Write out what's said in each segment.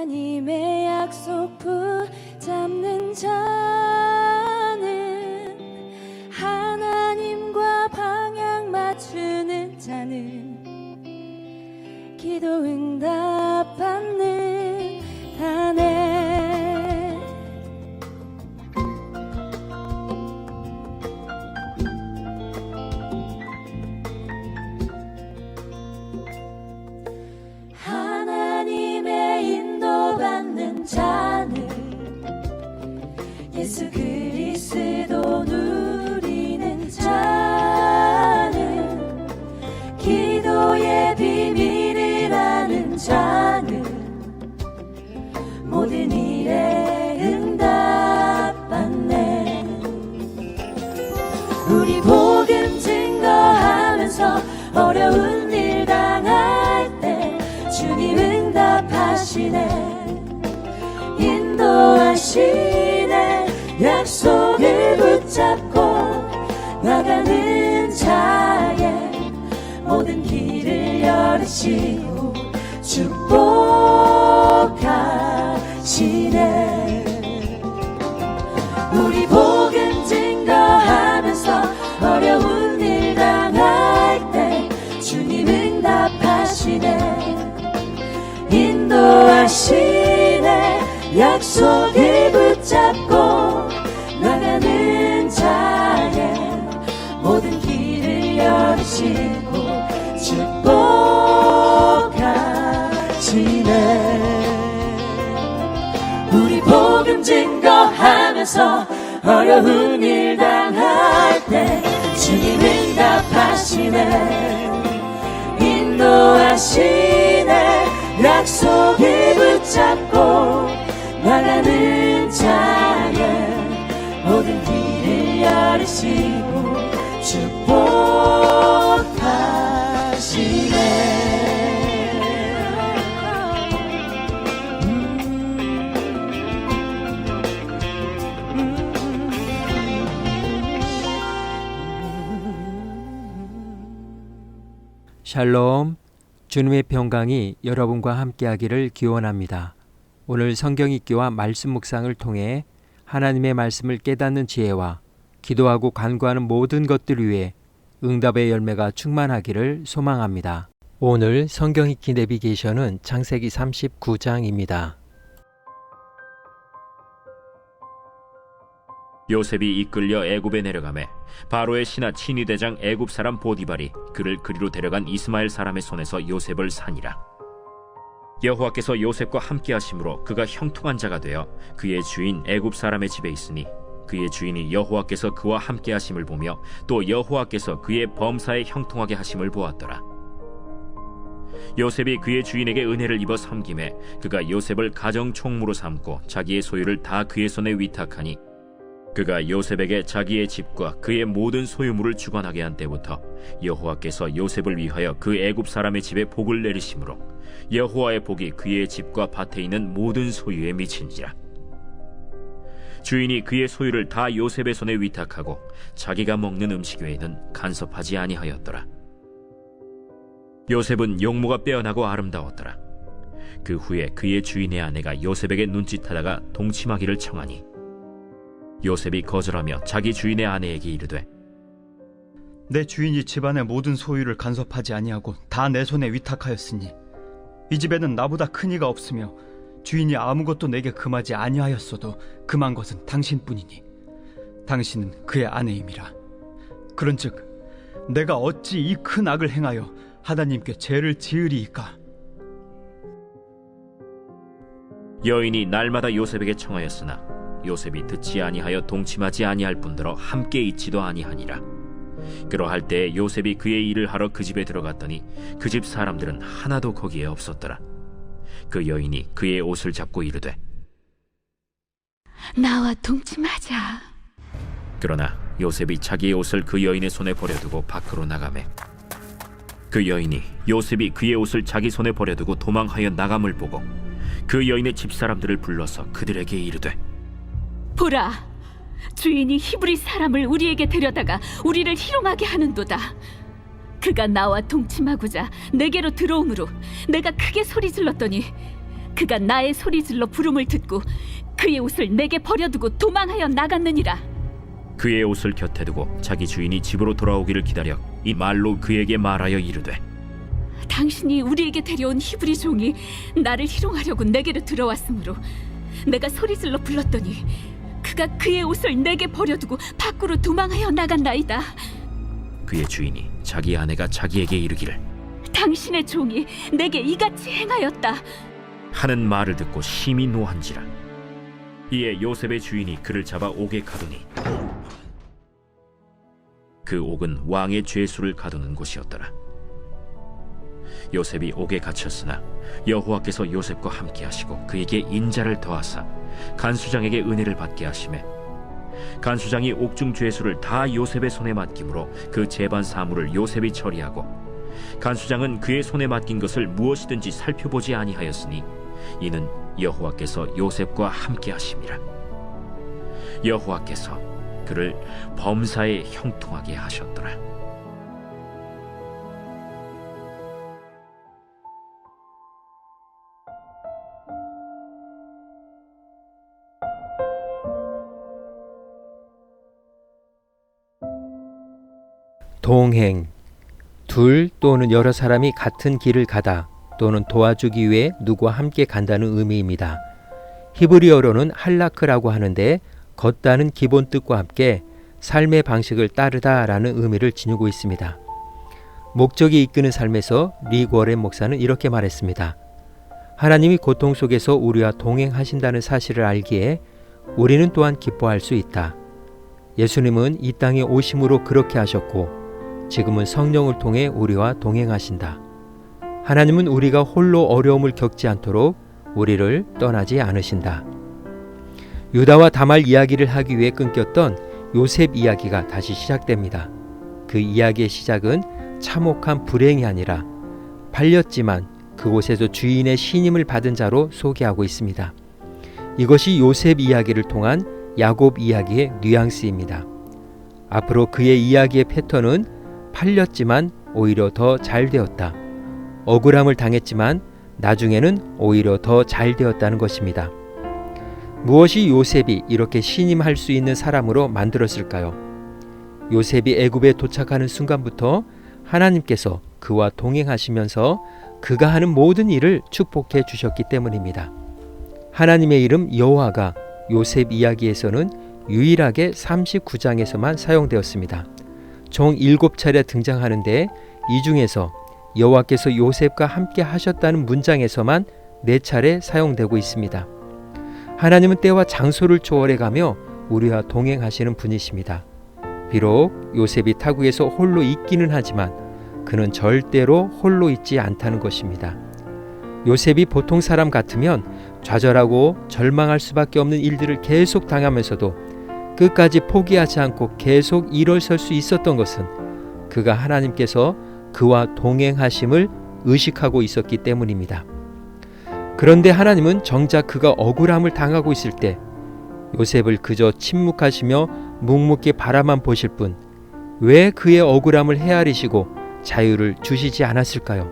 하나님의 약속 붙잡는 자는, 하나님과 방향 맞추는 자는 기도 응답 받는 자네. 하나님의 인도받는 자는 예수 그리스도 누리는 자는 기도의 비밀을 아는 자는 모든 일에 응답받네. 우리 복음 증거하면서 어려운 일 당할 때 주님 응답하시네. 인도하시네. 약속을 붙잡고 나가는 자의 모든 길을 열으시고 축복하시네. 우리 복음 증거하면서 어려운 일 당할 때 주님 응답하시네. 인도하시네. 약속을 붙잡고 나가는 자의 모든 길을 열으시고 축복하시네. 우리 복음 증거하면서 어려운 일 당할 때 주님 응답하시네. 인도하시네. 약속을 붙잡고 나가는 자의 모든 길을 열으시고 축복하시네. 샬롬, 주님의 평강이 여러분과 함께하기를 기원합니다. 오늘 성경 읽기와 말씀 묵상을 통해 하나님의 말씀을 깨닫는 지혜와 기도하고 간구하는 모든 것들 위해 응답의 열매가 충만하기를 소망합니다. 오늘 성경 읽기 내비게이션은 창세기 39장입니다. 요셉이 이끌려 애굽에 내려가매 바로의 신하 친위대장 애굽 사람 보디발이 그를 그리로 데려간 이스마엘 사람의 손에서 요셉을 산이라. 여호와께서 요셉과 함께 하심으로 그가 형통한 자가 되어 그의 주인 애굽 사람의 집에 있으니 그의 주인이 여호와께서 그와 함께 하심을 보며 또 여호와께서 그의 범사에 형통하게 하심을 보았더라. 요셉이 그의 주인에게 은혜를 입어 섬김에 그가 요셉을 가정 총무로 삼고 자기의 소유를 다 그의 손에 위탁하니 그가 요셉에게 자기의 집과 그의 모든 소유물을 주관하게 한 때부터 여호와께서 요셉을 위하여 그 애굽 사람의 집에 복을 내리심으로 여호와의 복이 그의 집과 밭에 있는 모든 소유에 미친지라. 주인이 그의 소유를 다 요셉의 손에 위탁하고 자기가 먹는 음식 외에는 간섭하지 아니하였더라. 요셉은 용모가 빼어나고 아름다웠더라. 그 후에 그의 주인의 아내가 요셉에게 눈짓하다가 동침하기를 청하니 요셉이 거절하며 자기 주인의 아내에게 이르되 내 주인이 집안의 모든 소유를 간섭하지 아니하고 다 내 손에 위탁하였으니 이 집에는 나보다 큰 이가 없으며 주인이 아무것도 내게 금하지 아니하였어도 금한 것은 당신뿐이니 당신은 그의 아내임이라. 그런즉 내가 어찌 이 큰 악을 행하여 하나님께 죄를 지으리이까. 여인이 날마다 요셉에게 청하였으나 요셉이 듣지 아니하여 동침하지 아니할 뿐더러 함께 있지도 아니하니라. 그러할 때 요셉이 그의 일을 하러 그 집에 들어갔더니 그 집 사람들은 하나도 거기에 없었더라. 그 여인이 그의 옷을 잡고 이르되 나와 동침하자. 그러나 요셉이 자기의 옷을 그 여인의 손에 버려두고 밖으로 나가매 그 여인이 요셉이 그의 옷을 자기 손에 버려두고 도망하여 나감을 보고 그 여인의 집사람들을 불러서 그들에게 이르되 보라, 주인이 히브리 사람을 우리에게 데려다가 우리를 희롱하게 하는도다. 그가 나와 동침하고자 내게로 들어오므로 내가 크게 소리 질렀더니 그가 나의 소리질러 부름을 듣고 그의 옷을 내게 버려두고 도망하여 나갔느니라. 그의 옷을 곁에 두고 자기 주인이 집으로 돌아오기를 기다려 이 말로 그에게 말하여 이르되 당신이 우리에게 데려온 히브리 종이 나를 희롱하려고 내게로 들어왔으므로 내가 소리질러 불렀더니 그가 그의 옷을 내게 버려두고 밖으로 도망하여 나간나이다. 그의 주인이 자기 아내가 자기에게 이르기를 당신의 종이 내게 이같이 행하였다 하는 말을 듣고 심히 노한지라. 이에 요셉의 주인이 그를 잡아 옥에 가두니 그 옥은 왕의 죄수를 가두는 곳이었더라. 요셉이 옥에 갇혔으나 여호와께서 요셉과 함께 하시고 그에게 인자를 더하사 간수장에게 은혜를 받게 하시매 간수장이 옥중 죄수를 다 요셉의 손에 맡김으로 그 재반 사물을 요셉이 처리하고 간수장은 그의 손에 맡긴 것을 무엇이든지 살펴보지 아니하였으니 이는 여호와께서 요셉과 함께 하심이라. 여호와께서 그를 범사에 형통하게 하셨더라. 동행, 둘 또는 여러 사람이 같은 길을 가다 또는 도와주기 위해 누구와 함께 간다는 의미입니다. 히브리어로는 할라크라고 하는데 걷다는 기본 뜻과 함께 삶의 방식을 따르다라는 의미를 지니고 있습니다. 목적이 이끄는 삶에서 리 워렌 목사는 이렇게 말했습니다. 하나님이 고통 속에서 우리와 동행하신다는 사실을 알기에 우리는 또한 기뻐할 수 있다. 예수님은 이 땅에 오심으로 그렇게 하셨고 지금은 성령을 통해 우리와 동행하신다. 하나님은 우리가 홀로 어려움을 겪지 않도록 우리를 떠나지 않으신다. 유다와 다말 이야기를 하기 위해 끊겼던 요셉 이야기가 다시 시작됩니다. 그 이야기의 시작은 참혹한 불행이 아니라 팔렸지만 그곳에서 주인의 신임을 받은 자로 소개하고 있습니다. 이것이 요셉 이야기를 통한 야곱 이야기의 뉘앙스입니다. 앞으로 그의 이야기의 패턴은 팔렸지만 오히려 더 잘 되었다. 억울함을 당했지만 나중에는 오히려 더 잘 되었다는 것입니다. 무엇이 요셉이 이렇게 신임할 수 있는 사람으로 만들었을까요? 요셉이 애굽에 도착하는 순간부터 하나님께서 그와 동행하시면서 그가 하는 모든 일을 축복해 주셨기 때문입니다. 하나님의 이름 여호와가 요셉 이야기에서는 유일하게 39장에서만 사용되었습니다. 총 7차례 등장하는데 이 중에서 여호와께서 요셉과 함께 하셨다는 문장에서만 4차례 사용되고 있습니다. 하나님은 때와 장소를 초월해 가며 우리와 동행하시는 분이십니다. 비록 요셉이 타국에서 홀로 있기는 하지만 그는 절대로 홀로 있지 않다는 것입니다. 요셉이 보통 사람 같으면 좌절하고 절망할 수밖에 없는 일들을 계속 당하면서도 끝까지 포기하지 않고 계속 일어설 수 있었던 것은 그가 하나님께서 그와 동행하심을 의식하고 있었기 때문입니다. 그런데 하나님은 정작 그가 억울함을 당하고 있을 때 요셉을 그저 침묵하시며 묵묵히 바라만 보실 뿐 왜 그의 억울함을 헤아리시고 자유를 주시지 않았을까요?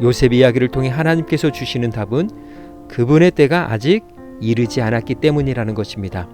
요셉 이야기를 통해 하나님께서 주시는 답은 그분의 때가 아직 이르지 않았기 때문이라는 것입니다.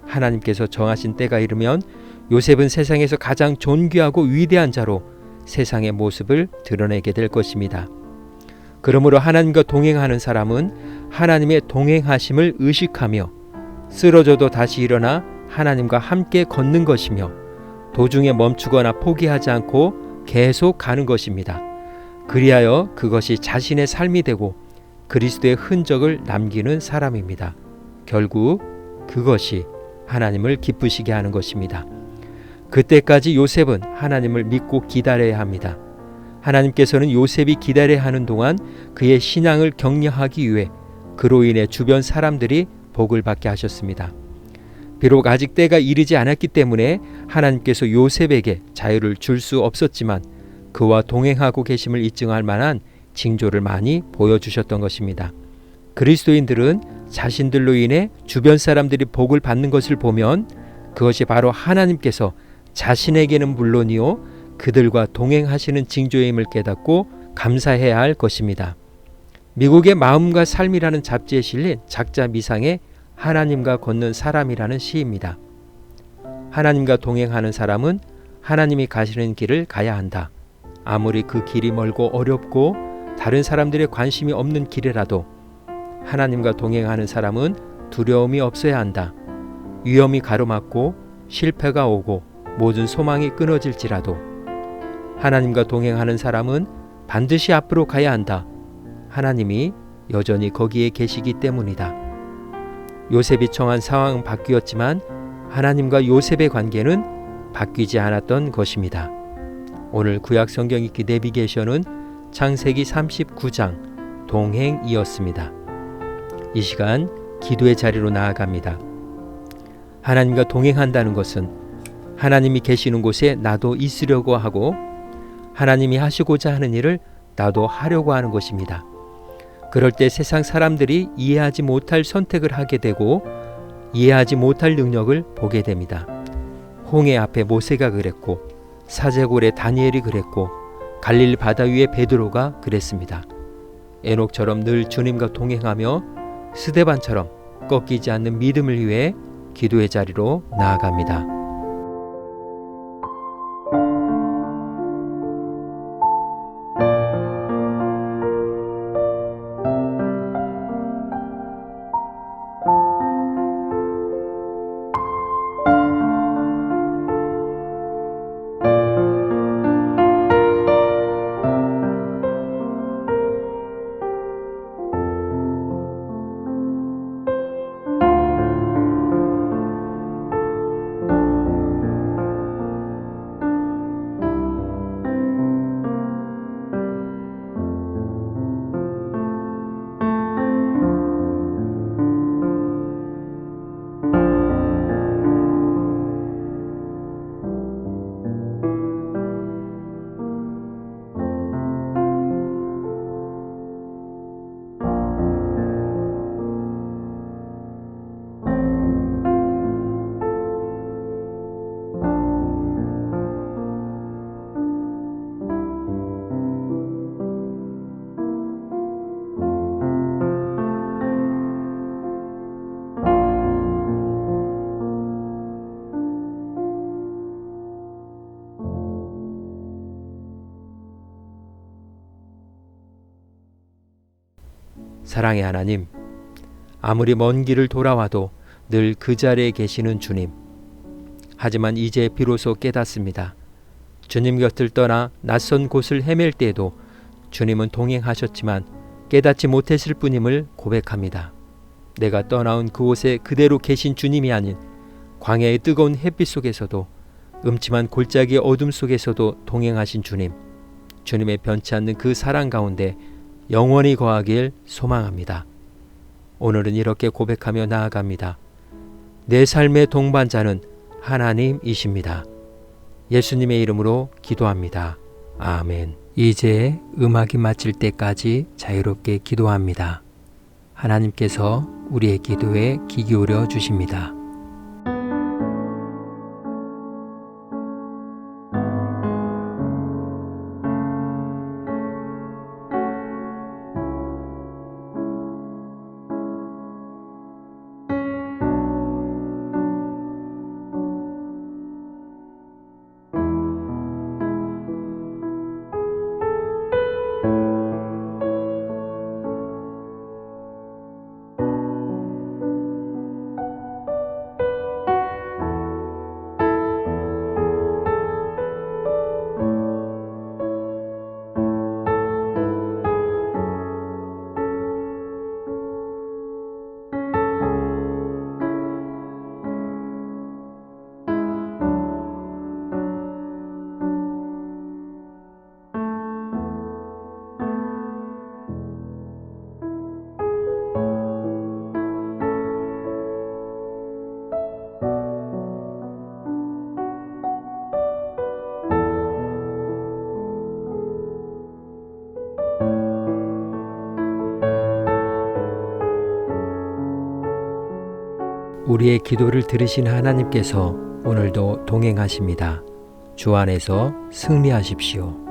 하나님께서 정하신 때가 이르면 요셉은 세상에서 가장 존귀하고 위대한 자로 세상의 모습을 드러내게 될 것입니다. 그러므로 하나님과 동행하는 사람은 하나님의 동행하심을 의식하며 쓰러져도 다시 일어나 하나님과 함께 걷는 것이며 도중에 멈추거나 포기하지 않고 계속 가는 것입니다. 그리하여 그것이 자신의 삶이 되고 그리스도의 흔적을 남기는 사람입니다. 결국 그것이 하나님을 기쁘시게 하는 것입니다. 그때까지 요셉은 하나님을 믿고 기다려야 합니다. 하나님께서는 요셉이 기다려야 하는 동안 그의 신앙을 격려하기 위해 그로 인해 주변 사람들이 복을 받게 하셨습니다. 비록 아직 때가 이르지 않았기 때문에 하나님께서 요셉에게 자유를 줄 수 없었지만 그와 동행하고 계심을 입증할 만한 징조를 많이 보여주셨던 것입니다. 그리스도인들은 자신들로 인해 주변 사람들이 복을 받는 것을 보면 그것이 바로 하나님께서 자신에게는 물론이요 그들과 동행하시는 징조임을 깨닫고 감사해야 할 것입니다. 미국의 마음과 삶이라는 잡지에 실린 작자 미상의 하나님과 걷는 사람이라는 시입니다. 하나님과 동행하는 사람은 하나님이 가시는 길을 가야 한다. 아무리 그 길이 멀고 어렵고 다른 사람들의 관심이 없는 길이라도 하나님과 동행하는 사람은 두려움이 없어야 한다. 위험이 가로막고 실패가 오고 모든 소망이 끊어질지라도 하나님과 동행하는 사람은 반드시 앞으로 가야 한다. 하나님이 여전히 거기에 계시기 때문이다. 요셉이 처한 상황은 바뀌었지만 하나님과 요셉의 관계는 바뀌지 않았던 것입니다. 오늘 구약 성경 읽기 내비게이션은 창세기 39장 동행이었습니다. 이 시간 기도의 자리로 나아갑니다. 하나님과 동행한다는 것은 하나님이 계시는 곳에 나도 있으려고 하고 하나님이 하시고자 하는 일을 나도 하려고 하는 것입니다. 그럴 때 세상 사람들이 이해하지 못할 선택을 하게 되고 이해하지 못할 능력을 보게 됩니다. 홍해 앞에 모세가 그랬고 사제골에 다니엘이 그랬고 갈릴리 바다 위에 베드로가 그랬습니다. 에녹처럼 늘 주님과 동행하며 스데반처럼 꺾이지 않는 믿음을 위해 기도의 자리로 나아갑니다. 사랑의 하나님, 아무리 먼 길을 돌아와도 늘 그 자리에 계시는 주님. 하지만 이제 비로소 깨닫습니다. 주님 곁을 떠나 낯선 곳을 헤맬 때에도 주님은 동행하셨지만 깨닫지 못했을 뿐임을 고백합니다. 내가 떠나온 그곳에 그대로 계신 주님이 아닌 광야의 뜨거운 햇빛 속에서도 음침한 골짜기의 어둠 속에서도 동행하신 주님. 주님의 변치 않는 그 사랑 가운데 영원히 거하길 소망합니다. 오늘은 이렇게 고백하며 나아갑니다. 내 삶의 동반자는 하나님이십니다. 예수님의 이름으로 기도합니다. 아멘. 이제 음악이 마칠 때까지 자유롭게 기도합니다. 하나님께서 우리의 기도에 귀 기울여 주십니다. 우리의 기도를 들으신 하나님께서 오늘도 동행하십니다. 주 안에서 승리하십시오.